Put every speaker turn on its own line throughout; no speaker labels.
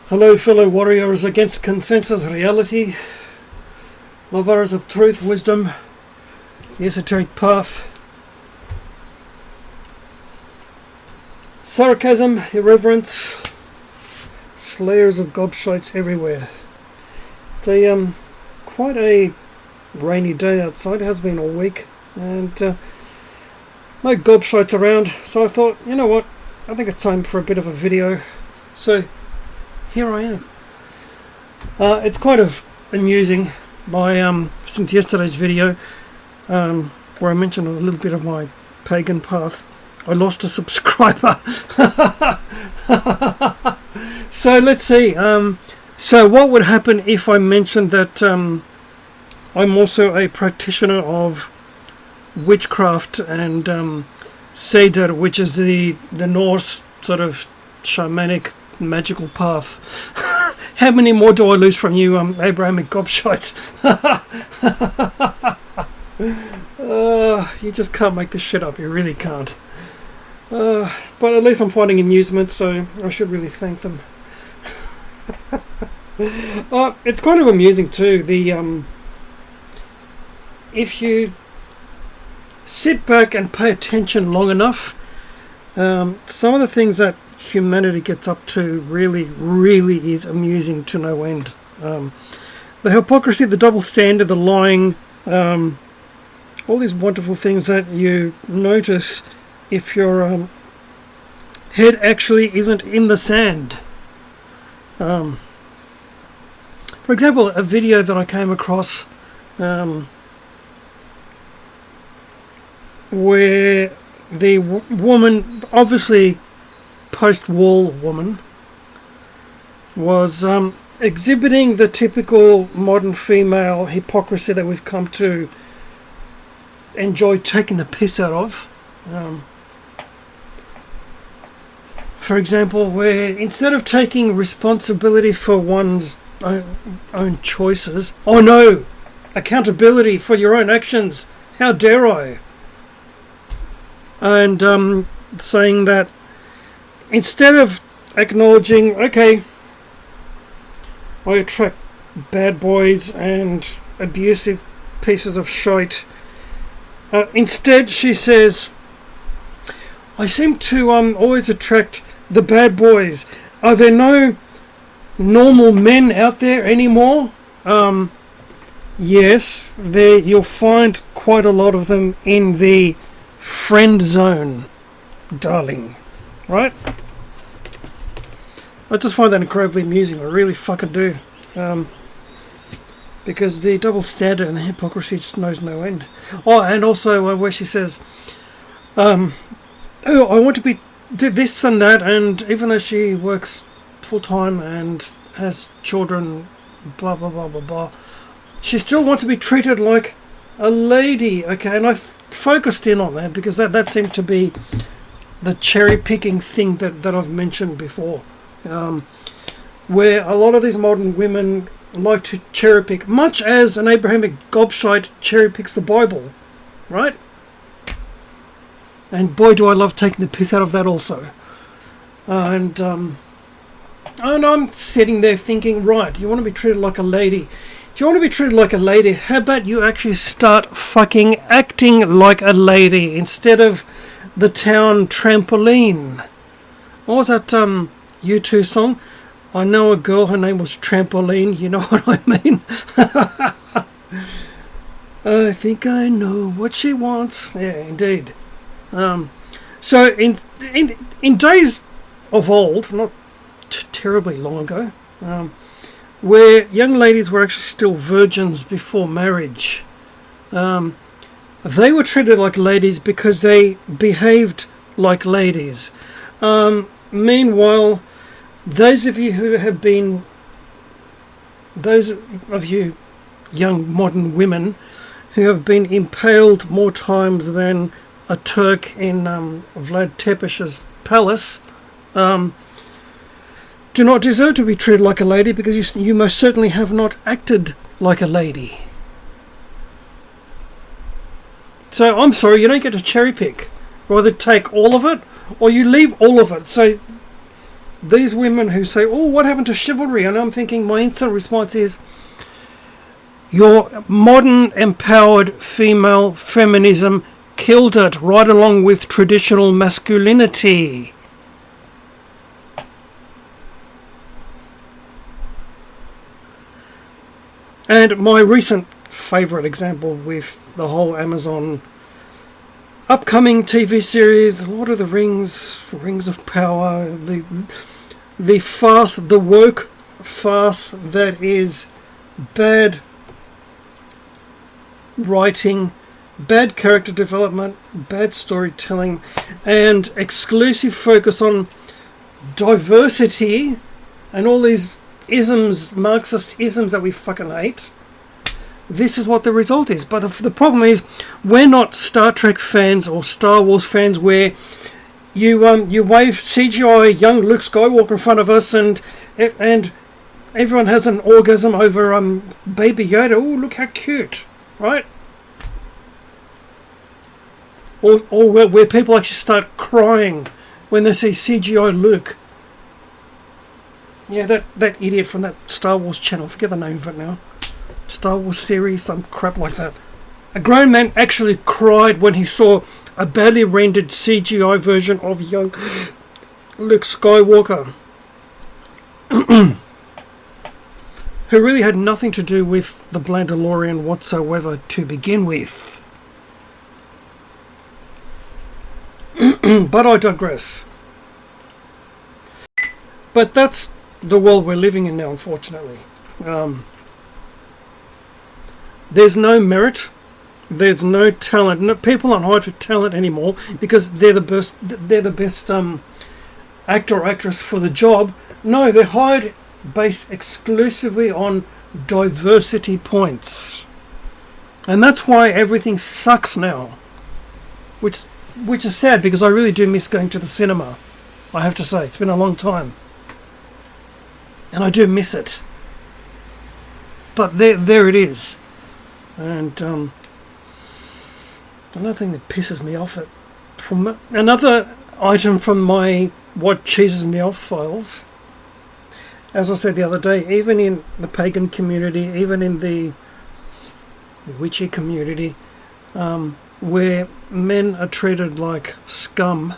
Hello, fellow warriors against consensus reality, lovers of truth, wisdom, the esoteric path, sarcasm, irreverence, slayers of gobshites everywhere. It's quite a rainy day outside. It has been all week, and no gobshites around. So I thought, you know what? I think it's time for a bit of a video. So here I am. It's kind of amusing. Since yesterday's video, where I mentioned a little bit of my pagan path, I lost a subscriber. So let's see. So what would happen if I mentioned that I'm also a practitioner of witchcraft and Seder, which is the Norse sort of shamanic magical path. How many more do I lose from you, Abrahamic gobshites? You just can't make this shit up. You really can't. But at least I'm finding amusement, so I should really thank them. It's kind of amusing too. If you sit back and pay attention long enough, some of the things that humanity gets up to really is amusing to no end. The hypocrisy, the double standard, the lying, all these wonderful things that you notice if your head actually isn't in the sand. For example, a video that I came across where the woman, obviously post-war woman, was exhibiting the typical modern female hypocrisy that we've come to enjoy taking the piss out of. For example, where instead of taking responsibility for one's own choices, oh no, accountability for your own actions, how dare I? And saying that instead of acknowledging, okay, I attract bad boys and abusive pieces of shite, instead she says, I seem to always attract the bad boys. Are there no normal men out there anymore? Yes, you'll find quite a lot of them in the friend zone, darling. Right? I just find that incredibly amusing. I really fucking do. Because the double standard and the hypocrisy just knows no end. Oh, and also where she says, oh, I want to do this and that, and even though she works full time and has children, blah blah blah blah blah, she still wants to be treated like a lady. Okay, and I focused in on that because that seemed to be the cherry picking thing that I've mentioned before, where a lot of these modern women like to cherry pick, much as an Abrahamic gobshite cherry picks the Bible, right? And boy, do I love taking the piss out of that also. And I'm sitting there thinking, right, you want to be treated like a lady. If you want to be treated like a lady, how about you actually start fucking acting like a lady instead of the town trampoline? What was that U2 song? I know a girl, her name was Trampoline. You know what I mean? I think I know what she wants. Yeah, indeed. So in days of old, not terribly long ago, where young ladies were actually still virgins before marriage, they were treated like ladies because they behaved like ladies. Meanwhile, those of you young modern women who have been impaled more times than a Turk in Vlad Tepes's palace, do not deserve to be treated like a lady because you most certainly have not acted like a lady. So I'm sorry, you don't get to cherry pick. You either take all of it or you leave all of it. So these women who say, oh, what happened to chivalry? And I'm thinking, my instant response is, your modern empowered female feminism killed it right along with traditional masculinity. And my recent favourite example with the whole Amazon upcoming TV series, Lord of the Rings, Rings of Power, the farce, the woke farce that is bad writing, bad character development, bad storytelling, and exclusive focus on diversity and all these isms, Marxist isms that we fucking hate. This is what the result is. But the problem is, we're not Star Trek fans or Star Wars fans where you wave CGI young Luke Skywalker in front of us and everyone has an orgasm over Baby Yoda. Oh, look how cute, right? Or where people actually start crying when they see CGI Luke. Yeah, that idiot from that Star Wars channel, forget the name of it now. Star Wars series, some crap like that. A grown man actually cried when he saw a badly rendered CGI version of young Luke Skywalker. Who really had nothing to do with the Mandalorian whatsoever to begin with. But I digress. But that's the world we're living in now, unfortunately. There's no merit, there's no talent. No, people aren't hired for talent anymore because they're the best. They're the best actor or actress for the job. No, they're hired based exclusively on diversity points, and that's why everything sucks now. Which is sad because I really do miss going to the cinema. I have to say, it's been a long time. And I do miss it. But there it is. And another thing that pisses me off, that from another item from my what cheeses me off files, as I said the other day, even in the pagan community, even in the witchy community, where men are treated like scum,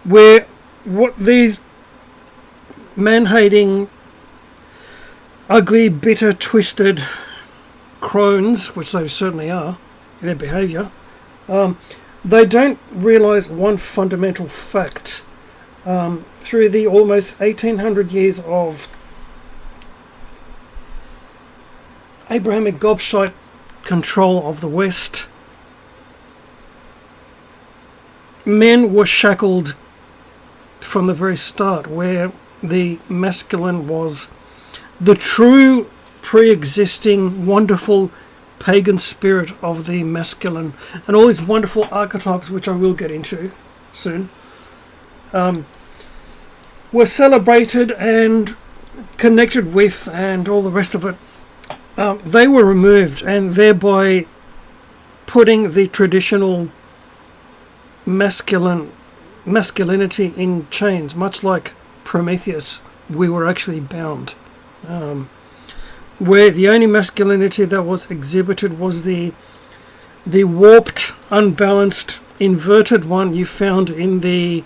where what these man-hating, ugly, bitter, twisted crones, which they certainly are in their behaviour, they don't realise one fundamental fact. Through the almost 1800 years of Abrahamic gobshite control of the West, men were shackled from the very start, where the masculine was the true pre-existing wonderful pagan spirit of the masculine, and all these wonderful archetypes, which I will get into soon, were celebrated and connected with, and all the rest of it. They were removed, and thereby putting the traditional masculinity in chains, much like Prometheus. We were actually bound, where the only masculinity that was exhibited was the warped, unbalanced, inverted one you found in the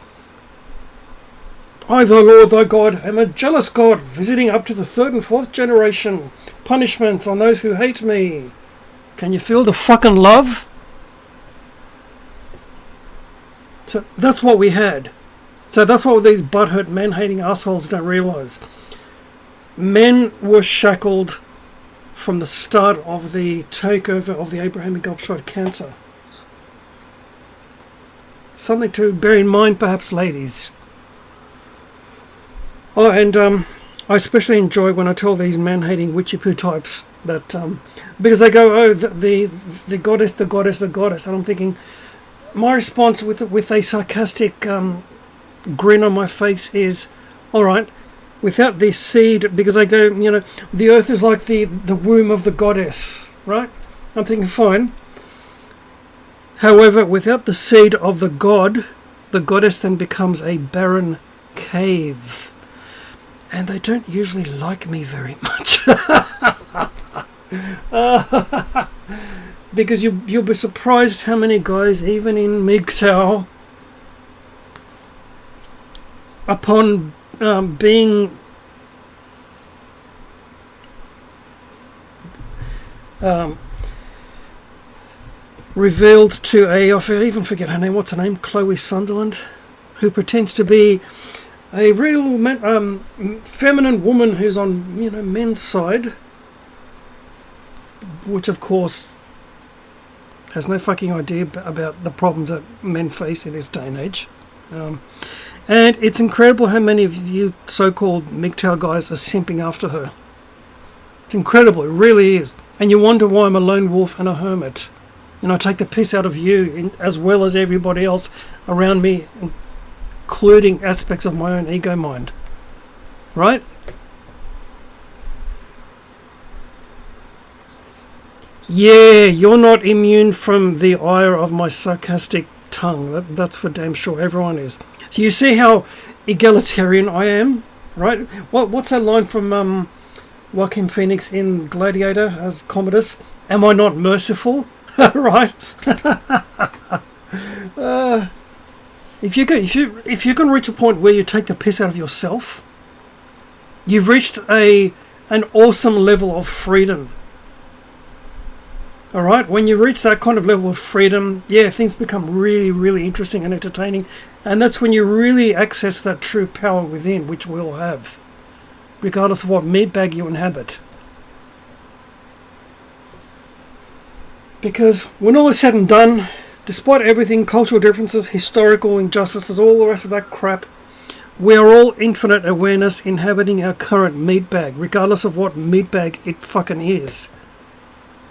I, the Lord thy God, am a jealous God, visiting up to the 3rd and 4th generation punishments on those who hate me. Can you feel the fucking love? So that's what we had. So that's what these butthurt men-hating assholes don't realise. Men were shackled from the start of the takeover of the Abrahamic gobshite cancer. Something to bear in mind, perhaps, ladies. Oh, and I especially enjoy when I tell these man-hating witchy-poo types that, because they go, oh, the goddess, the goddess, the goddess, and I'm thinking, my response with a sarcastic grin on my face is, all right, without the seed, because I go, you know, the earth is like the womb of the goddess, right? I'm thinking, fine. However, without the seed of the god, the goddess then becomes a barren cave. And they don't usually like me very much. Because you'll be surprised how many guys, even in MGTOW, upon being revealed to I even forget her name, what's her name, Chloe Sunderland, who pretends to be a real feminine woman who's on men's side, which of course has no fucking idea about the problems that men face in this day and age. And it's incredible how many of you so-called MGTOW guys are simping after her. It's incredible, it really is. And you wonder why I'm a lone wolf and a hermit. And I take the piss out of you as well as everybody else around me, including aspects of my own ego mind. Right? Yeah, you're not immune from the ire of my sarcastic tongue. That's for damn sure. Everyone is. So you see how egalitarian I am, right? What's that line from Joaquin Phoenix in Gladiator as Commodus? Am I not merciful? Right? If you can reach a point where you take the piss out of yourself, you've reached an awesome level of freedom. Alright, when you reach that kind of level of freedom, yeah, things become really, really interesting and entertaining. And that's when you really access that true power within, which we all have, regardless of what meat bag you inhabit. Because when all is said and done, despite everything, cultural differences, historical injustices, all the rest of that crap, we are all infinite awareness inhabiting our current meat bag, regardless of what meat bag it fucking is.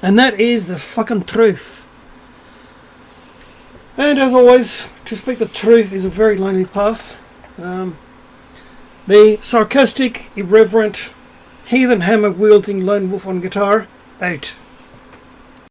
And that is the fucking truth. And as always, to speak the truth is a very lonely path. The sarcastic, irreverent, heathen hammer wielding lone wolf on guitar, out.